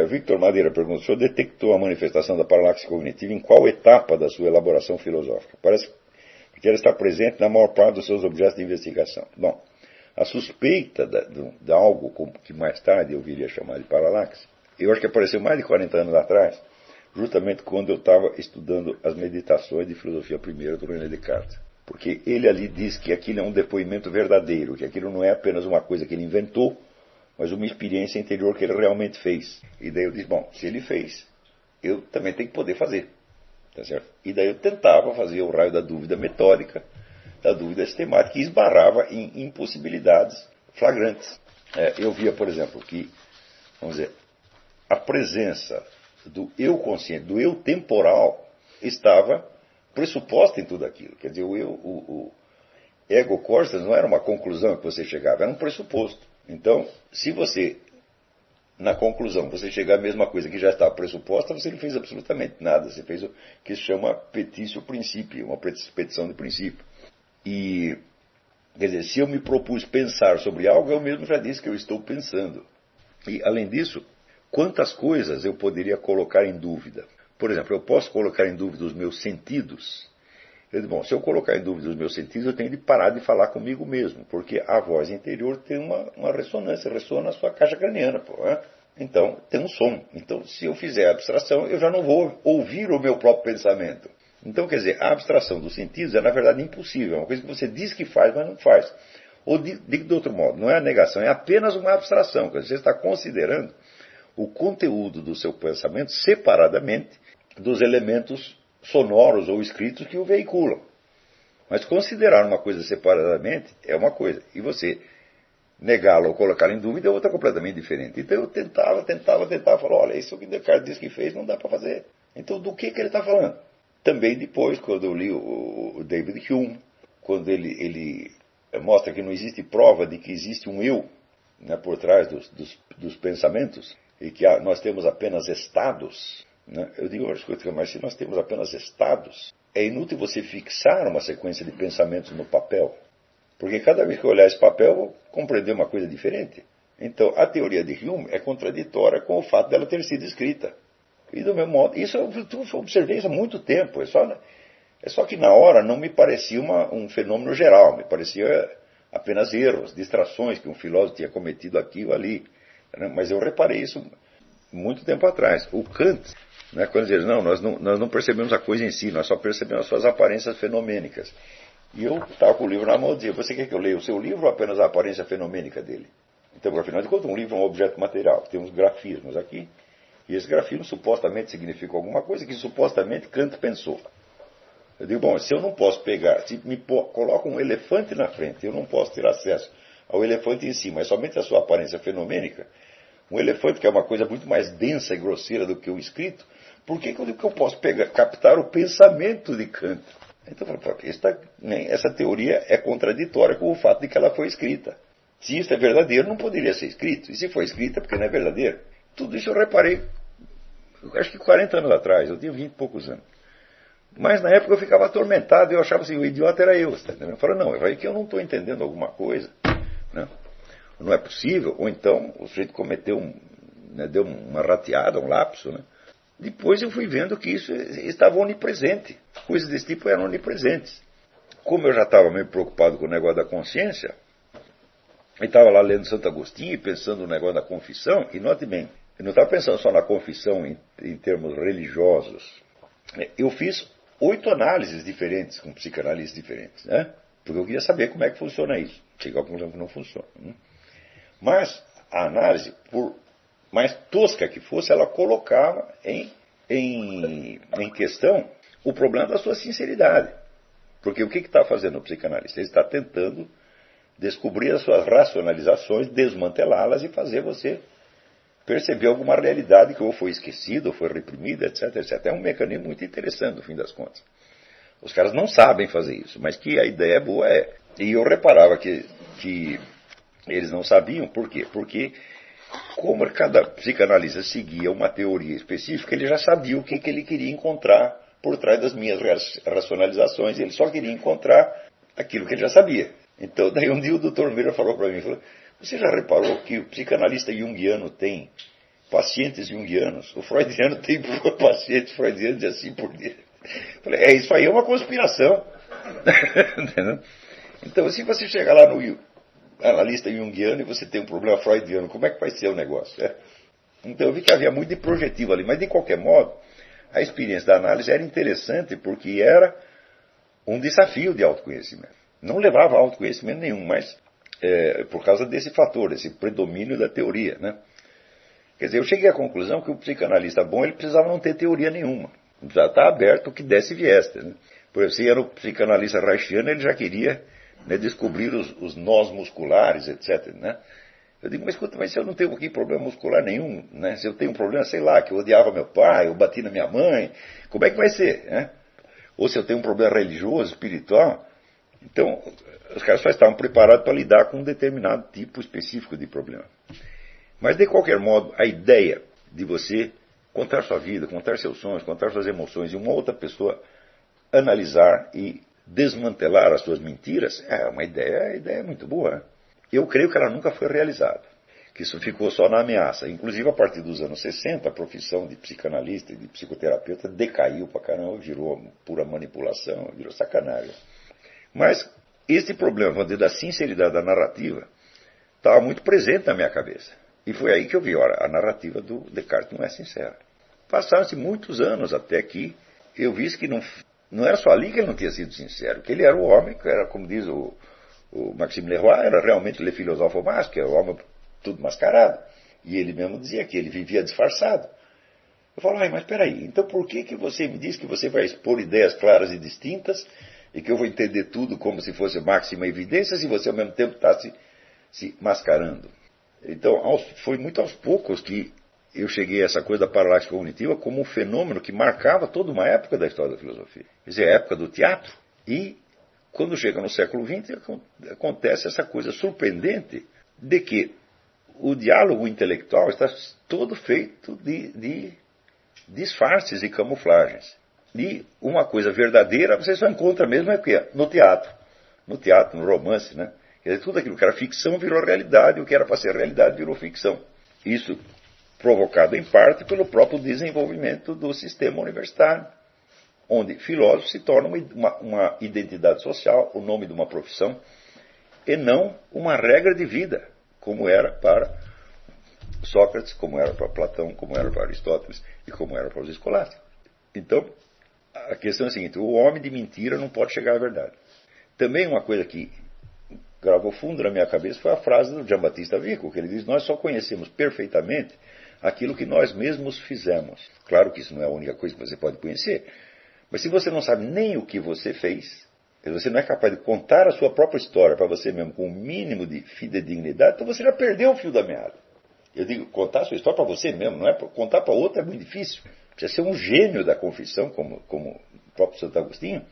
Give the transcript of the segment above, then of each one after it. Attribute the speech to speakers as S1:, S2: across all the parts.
S1: Victor Madeira pergunta: o senhor detectou a manifestação da paralaxe cognitiva em qual etapa da sua elaboração filosófica? Parece que ela está presente na maior parte dos seus objetos de investigação. Bom, a suspeita de algo que mais tarde eu viria a chamar de paralaxe, eu acho que apareceu mais de 40 anos atrás, justamente quando eu estava estudando as meditações de filosofia primeira do René Descartes. Porque ele ali diz que aquilo é um depoimento verdadeiro, que aquilo não é apenas uma coisa que ele inventou, mas uma experiência interior que ele realmente fez. E daí eu disse, bom, se ele fez, eu também tenho que poder fazer. Tá certo? E daí eu tentava fazer o raio da dúvida metódica, da dúvida sistemática, e esbarrava em impossibilidades flagrantes. Eu via, por exemplo, que, vamos dizer, a presença do eu consciente, do eu temporal, estava pressuposta em tudo aquilo. Quer dizer, o ego conscious não era uma conclusão que você chegava, era um pressuposto. Então, se você, na conclusão, você chegar à mesma coisa que já estava pressuposta, você não fez absolutamente nada. Você fez o que se chama petitio principio, uma petição de princípio. E, quer dizer, se eu me propus pensar sobre algo, eu mesmo já disse que eu estou pensando. E, além disso, quantas coisas eu poderia colocar em dúvida? Por exemplo, eu posso colocar em dúvida os meus sentidos. Eu digo, bom, se eu colocar em dúvida os meus sentidos, eu tenho de parar de falar comigo mesmo, porque a voz interior tem uma ressonância, ressoa na sua caixa craniana, pô, né? Então, tem um som. Então, se eu fizer a abstração, eu já não vou ouvir o meu próprio pensamento. Então, quer dizer, a abstração dos sentidos é, na verdade, impossível. É uma coisa que você diz que faz, mas não faz. Ou, digo de outro modo, não é a negação, é apenas uma abstração. Quer dizer, você está considerando o conteúdo do seu pensamento separadamente dos elementos sonoros ou escritos que o veiculam. Mas considerar uma coisa separadamente é uma coisa, e você negá-la ou colocá-la em dúvida é outra completamente diferente. Então eu tentava, falar, olha, isso que Descartes disse que fez não dá para fazer. Então do que ele está falando? Também depois, quando eu li o David Hume, quando ele mostra que não existe prova de que existe um eu, né, por trás dos pensamentos, e que nós temos apenas estados, né? Eu digo, escuta, mas se nós temos apenas estados, é inútil você fixar uma sequência de pensamentos no papel, porque cada vez que eu olhar esse papel, eu vou compreender uma coisa diferente. Então, a teoria de Hume é contraditória com o fato dela ter sido escrita. E do mesmo modo, isso eu observei isso há muito tempo, é só que na hora não me parecia um fenômeno geral, me parecia apenas erros, distrações que um filósofo tinha cometido aqui ou ali. Mas eu reparei isso muito tempo atrás. O Kant, né, quando ele diz, nós não percebemos a coisa em si, nós só percebemos as suas aparências fenomênicas. E eu estava com o livro na mão e dizia, você quer que eu leia o seu livro ou apenas a aparência fenomênica dele? Então, afinal de contas, um livro é um objeto material, tem uns grafismos aqui, e esse grafismo supostamente significa alguma coisa que supostamente Kant pensou. Eu digo, bom, se eu não posso pegar, se me coloca um elefante na frente, eu não posso ter acesso ao elefante em si, mas somente a sua aparência fenomênica, um elefante que é uma coisa muito mais densa e grosseira do que o escrito, por que eu posso captar o pensamento de Kant? Então, essa teoria é contraditória com o fato de que ela foi escrita. Se isso é verdadeiro, não poderia ser escrito. E se foi escrita, porque não é verdadeiro. Tudo isso eu reparei, acho que 40 anos atrás, eu tinha 20 e poucos anos. Mas na época eu ficava atormentado, eu achava assim, o idiota era eu. Eu falei, não, é que eu não estou entendendo alguma coisa. Não é possível. Ou então o sujeito cometeu deu uma rateada, um lapso. Né? Depois eu fui vendo que isso estava onipresente. Coisas desse tipo eram onipresentes. Como eu já estava meio preocupado com o negócio da consciência, eu estava lá lendo Santo Agostinho e pensando no negócio da confissão, e note bem, eu não estava pensando só na confissão em termos religiosos. Eu fiz 8 análises diferentes, com psicanalistas diferentes, né? Porque eu queria saber como é que funciona isso. Cheguei à conclusão que não funciona. Né? Mas a análise, por mais tosca que fosse, ela colocava em questão o problema da sua sinceridade. Porque o que está fazendo o psicanalista? Ele está tentando descobrir as suas racionalizações, desmantelá-las e fazer você perceber alguma realidade que ou foi esquecida, ou foi reprimida, etc, etc. É um mecanismo muito interessante, no fim das contas. Os caras não sabem fazer isso, mas que a ideia boa é. E eu reparava que eles não sabiam. Por quê? Porque, como cada psicanalista seguia uma teoria específica, ele já sabia o que ele queria encontrar por trás das minhas racionalizações. Ele só queria encontrar aquilo que ele já sabia. Então, daí um dia o Dr. Miller falou para mim, você já reparou que o psicanalista junguiano tem pacientes junguianos. O freudiano tem pacientes freudianos e assim por diante. Falei, isso aí é uma conspiração. Entendeu? Então, se você chegar lá no analista junguiano e você tem um problema freudiano, como é que vai ser o negócio? Então, eu vi que havia muito de projetivo ali, mas de qualquer modo, a experiência da análise era interessante porque era um desafio de autoconhecimento. Não levava a autoconhecimento nenhum, mas por causa desse fator, desse predomínio da teoria, né? Quer dizer, eu cheguei à conclusão que o psicanalista bom, ele precisava não ter teoria nenhuma. Já está aberto o que desse e viesse, né? Por exemplo, se era o psicanalista reichiano, ele já queria, né, descobrir os nós musculares, etc., né? Eu digo, mas escuta, mas se eu não tenho aqui problema muscular nenhum, né? Se eu tenho um problema, sei lá, que eu odiava meu pai, eu bati na minha mãe, como é que vai ser, né? Ou se eu tenho um problema religioso, espiritual. Então, os caras só estavam preparados para lidar com um determinado tipo específico de problema. Mas, de qualquer modo, a ideia de você contar sua vida, contar seus sonhos, contar suas emoções e uma outra pessoa analisar e desmantelar as suas mentiras, é uma ideia muito boa. Eu creio que ela nunca foi realizada, que isso ficou só na ameaça. Inclusive, a partir dos anos 60, a profissão de psicanalista e de psicoterapeuta decaiu pra caramba, virou pura manipulação, virou sacanagem. Mas esse problema, vamos dizer, da sinceridade da narrativa estava muito presente na minha cabeça. E foi aí que eu vi, olha, a narrativa do Descartes não é sincera. Passaram-se muitos anos até que eu vi que não era só ali que ele não tinha sido sincero, que ele era o homem, que era, como diz o Maxime Leroy, era realmente le philosophe masque, que é o homem tudo mascarado. E ele mesmo dizia que ele vivia disfarçado. Eu falo, mas peraí, então por que você me diz que você vai expor ideias claras e distintas e que eu vou entender tudo como se fosse máxima evidência se você ao mesmo tempo está se mascarando? Então, foi muito aos poucos que eu cheguei a essa coisa da paralaxe cognitiva como um fenômeno que marcava toda uma época da história da filosofia. Quer dizer, a época do teatro. E, quando chega no século XX, acontece essa coisa surpreendente de que o diálogo intelectual está todo feito de disfarces e camuflagens. E uma coisa verdadeira você só encontra mesmo no teatro. No teatro, no romance, né? Quer dizer, tudo aquilo que era ficção virou realidade, o que era para ser realidade virou ficção. Isso provocado em parte pelo próprio desenvolvimento do sistema universitário, onde filósofo se torna uma identidade social, o nome de uma profissão, e não uma regra de vida, como era para Sócrates, como era para Platão, como era para Aristóteles e como era para os escolásticos. Então, a questão é a seguinte, o homem de mentira não pode chegar à verdade. Também uma coisa que gravou fundo na minha cabeça foi a frase do Giambattista Vico, que ele diz, nós só conhecemos perfeitamente aquilo que nós mesmos fizemos. Claro que isso não é a única coisa que você pode conhecer, mas se você não sabe nem o que você fez, se você não é capaz de contar a sua própria história para você mesmo com o mínimo de fidedignidade, então você já perdeu o fio da meada. Eu digo, contar a sua história para você mesmo, não é contar para outro é muito difícil. Precisa ser um gênio da confissão, como o próprio Santo Agostinho,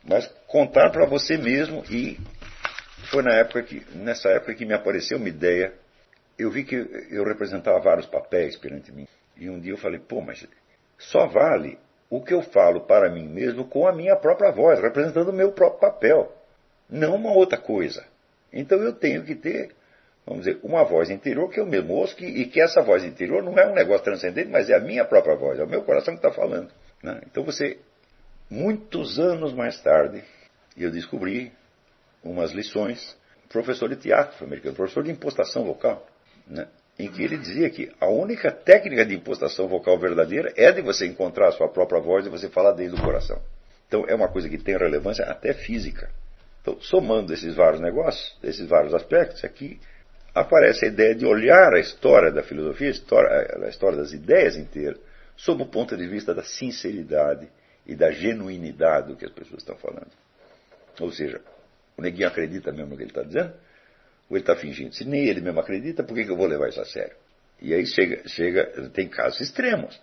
S1: mas contar para você mesmo. E foi nessa época que me apareceu uma ideia. Eu vi que eu representava vários papéis perante mim. E um dia eu falei, mas só vale o que eu falo para mim mesmo com a minha própria voz, representando o meu próprio papel, não uma outra coisa. Então eu tenho que ter, vamos dizer, uma voz interior que eu mesmo ouço, e que essa voz interior não é um negócio transcendente, mas é a minha própria voz, é o meu coração que está falando, né? Então muitos anos mais tarde, eu descobri umas lições, professor de teatro americano, professor de impostação vocal, né? Em que ele dizia que a única técnica de impostação vocal verdadeira é de você encontrar a sua própria voz e você falar desde o coração. Então é uma coisa que tem relevância até física. Então, somando esses vários negócios, esses vários aspectos, aqui aparece a ideia de olhar a história da filosofia, a história das ideias inteiras, sob o ponto de vista da sinceridade e da genuinidade do que as pessoas estão falando. Ou seja, o neguinho acredita mesmo no que ele está dizendo? Ou ele está fingindo? Se nem ele mesmo acredita, por que eu vou levar isso a sério? E aí tem casos extremos.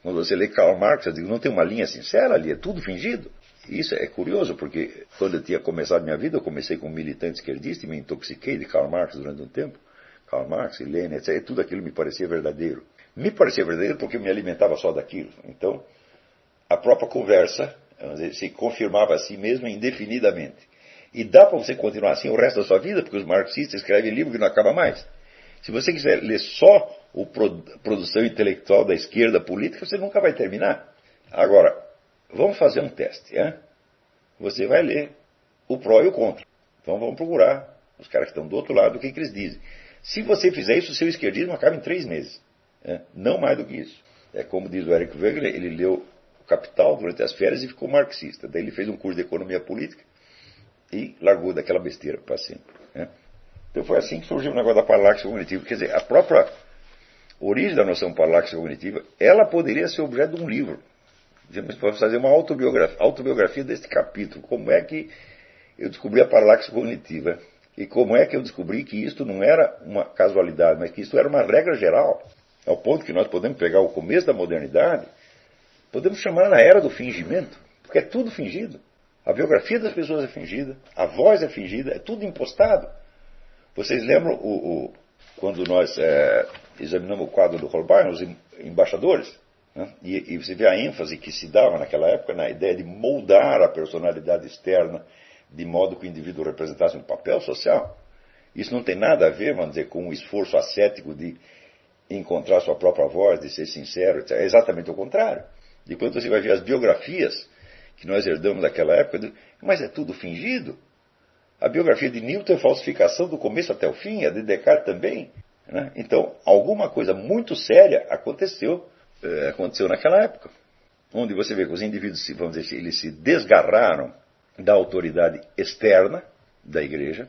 S1: Quando você lê Karl Marx, eu digo, não tem uma linha sincera ali, é tudo fingido. E isso é curioso, porque quando eu tinha começado minha vida, eu comecei como militante esquerdista e me intoxiquei de Karl Marx durante um tempo. Karl Marx, Lenin, etc. E tudo aquilo me parecia verdadeiro. Me parecia verdadeiro porque eu me alimentava só daquilo. Então, a própria conversa, vamos dizer, se confirmava a si mesma indefinidamente. E dá para você continuar assim o resto da sua vida, porque os marxistas escrevem livro que não acaba mais. Se você quiser ler só produção intelectual da esquerda política, você nunca vai terminar. Agora, vamos fazer um teste. Você vai ler o pró e o contra. Então vamos procurar os caras que estão do outro lado, o que eles dizem. Se você fizer isso, o seu esquerdismo acaba em 3 meses. Não mais do que isso. É como diz o Eric Wegener, ele leu o Capital durante as férias e ficou marxista. Daí ele fez um curso de economia política e largou daquela besteira para sempre. Então foi assim que surgiu o negócio da paralaxe cognitiva. Quer dizer, a própria origem da noção paralaxe cognitiva, ela poderia ser objeto de um livro. Vamos fazer uma autobiografia deste capítulo. Como é que eu descobri a paralaxe cognitiva? E como é que eu descobri que isto não era uma casualidade, mas que isto era uma regra geral? Ao ponto que nós podemos pegar o começo da modernidade, podemos chamar na era do fingimento, porque é tudo fingido. A biografia das pessoas é fingida, a voz é fingida, é tudo impostado. Vocês lembram quando nós examinamos o quadro do Holbein, os embaixadores? E você vê a ênfase que se dava naquela época na ideia de moldar a personalidade externa de modo que o indivíduo representasse um papel social. Isso não tem nada a ver, vamos dizer, com um esforço ascético de encontrar sua própria voz, de ser sincero, etc. É exatamente o contrário. Depois você vai ver as biografias que nós herdamos daquela época, mas é tudo fingido. A biografia de Newton é falsificação do começo até o fim, a de Descartes também. Então, alguma coisa muito séria aconteceu naquela época, onde você vê que os indivíduos, vamos dizer, eles se desgarraram da autoridade externa da igreja,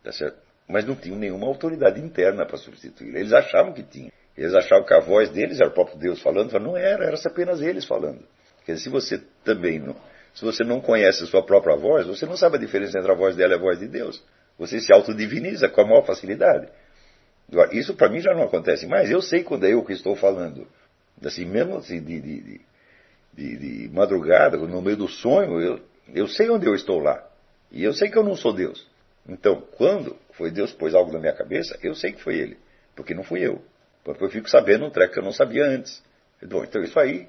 S1: tá certo? Mas não tinham nenhuma autoridade interna para substituir. Eles achavam que tinham. Eles achavam que a voz deles era o próprio Deus falando, mas não era apenas eles falando. Quer dizer, se você não conhece a sua própria voz, você não sabe a diferença entre a voz dela e a voz de Deus. Você se autodiviniza com a maior facilidade. Agora, isso para mim já não acontece mais. Eu sei quando é eu que estou falando. Assim, mesmo assim, de madrugada, no meio do sonho, eu sei onde eu estou lá. E eu sei que eu não sou Deus. Então, quando foi Deus que pôs algo na minha cabeça, eu sei que foi Ele. Porque não fui eu. Porque eu fico sabendo um treco que eu não sabia antes. Bom, então isso aí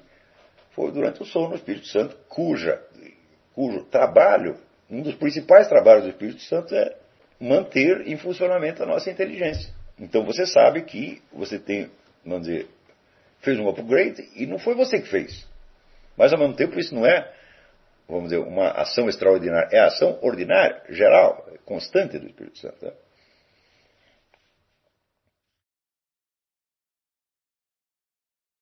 S1: foi durante o sono do Espírito Santo, cujo trabalho, um dos principais trabalhos do Espírito Santo é manter em funcionamento a nossa inteligência. Então você sabe que você tem, vamos dizer, fez um upgrade e não foi você que fez. Mas ao mesmo tempo isso não é, vamos dizer, uma ação extraordinária. É a ação ordinária, geral, constante do Espírito Santo.